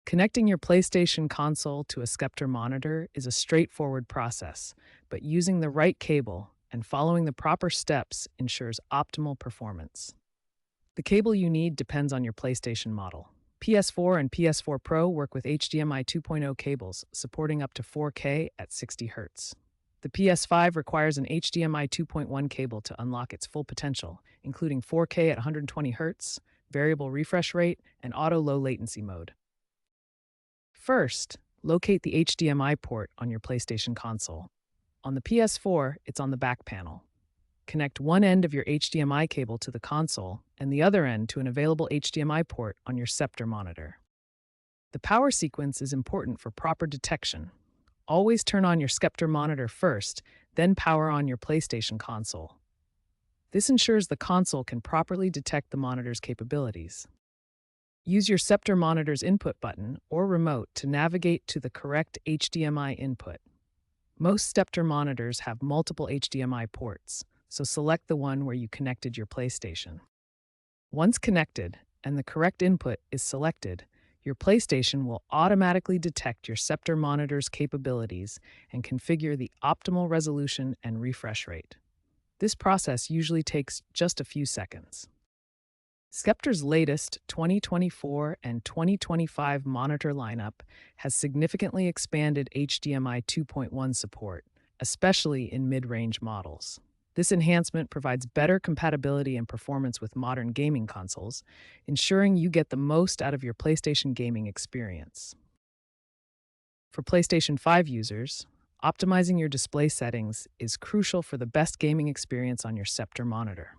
Connecting your PlayStation console to a Sceptre monitor is a straightforward process, but using the right cable and following the proper steps ensures optimal performance. The cable you need depends on your PlayStation model. PS4 and PS4 Pro work with HDMI 2.0 cables, supporting up to 4K at 60 Hz. The PS5 requires an HDMI 2.1 cable to unlock its full potential, including 4K at 120 Hz, variable refresh rate, and auto low latency mode. First, locate the HDMI port on your PlayStation console. On the PS4, it's on the back panel. Connect one end of your HDMI cable to the console and the other end to an available HDMI port on your Sceptre monitor. The power sequence is important for proper detection. Always turn on your Sceptre monitor first, then power on your PlayStation console. This ensures the console can properly detect the monitor's capabilities. Use your Sceptre monitor's input button or remote to navigate to the correct HDMI input. Most Sceptre monitors have multiple HDMI ports, so select the one where you connected your PlayStation. Once connected and the correct input is selected, your PlayStation will automatically detect your Sceptre monitor's capabilities and configure the optimal resolution and refresh rate. This process usually takes just a few seconds. Sceptre's latest 2024 and 2025 monitor lineup has significantly expanded HDMI 2.1 support, especially in mid-range models. This enhancement provides better compatibility and performance with modern gaming consoles, ensuring you get the most out of your PlayStation gaming experience. For PlayStation 5 users, optimizing your display settings is crucial for the best gaming experience on your Sceptre monitor.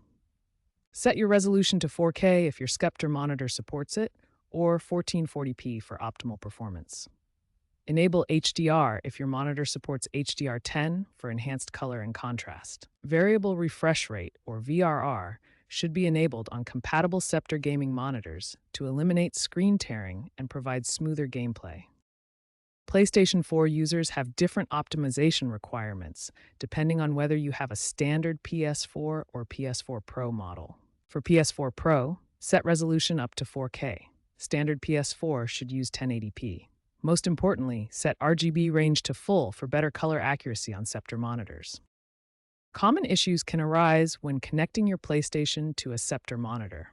Set your resolution to 4K if your Sceptre monitor supports it, or 1440p for optimal performance. Enable HDR if your monitor supports HDR10 for enhanced color and contrast. Variable refresh rate, or VRR, should be enabled on compatible Sceptre gaming monitors to eliminate screen tearing and provide smoother gameplay. PlayStation 4 users have different optimization requirements, depending on whether you have a standard PS4 or PS4 Pro model. For PS4 Pro, set resolution up to 4K. Standard PS4 should use 1080p. Most importantly, set RGB range to full for better color accuracy on Sceptre monitors. Common issues can arise when connecting your PlayStation to a Sceptre monitor.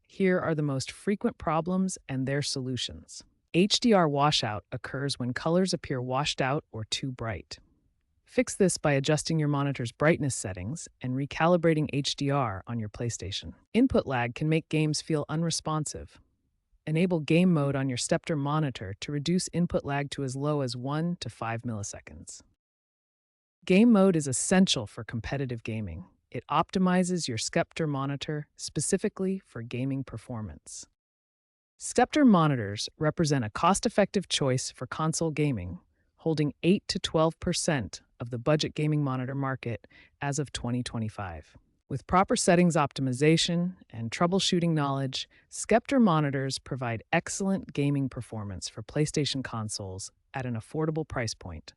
Here are the most frequent problems and their solutions. HDR washout occurs when colors appear washed out or too bright. Fix this by adjusting your monitor's brightness settings and recalibrating HDR on your PlayStation. Input lag can make games feel unresponsive. Enable game mode on your Sceptre monitor to reduce input lag to as low as 1 to 5 milliseconds. Game mode is essential for competitive gaming. It optimizes your Sceptre monitor specifically for gaming performance. Sceptre monitors represent a cost-effective choice for console gaming, holding 8 to 12% of the budget gaming monitor market as of 2025. With proper settings optimization and troubleshooting knowledge, Sceptre monitors provide excellent gaming performance for PlayStation consoles at an affordable price point.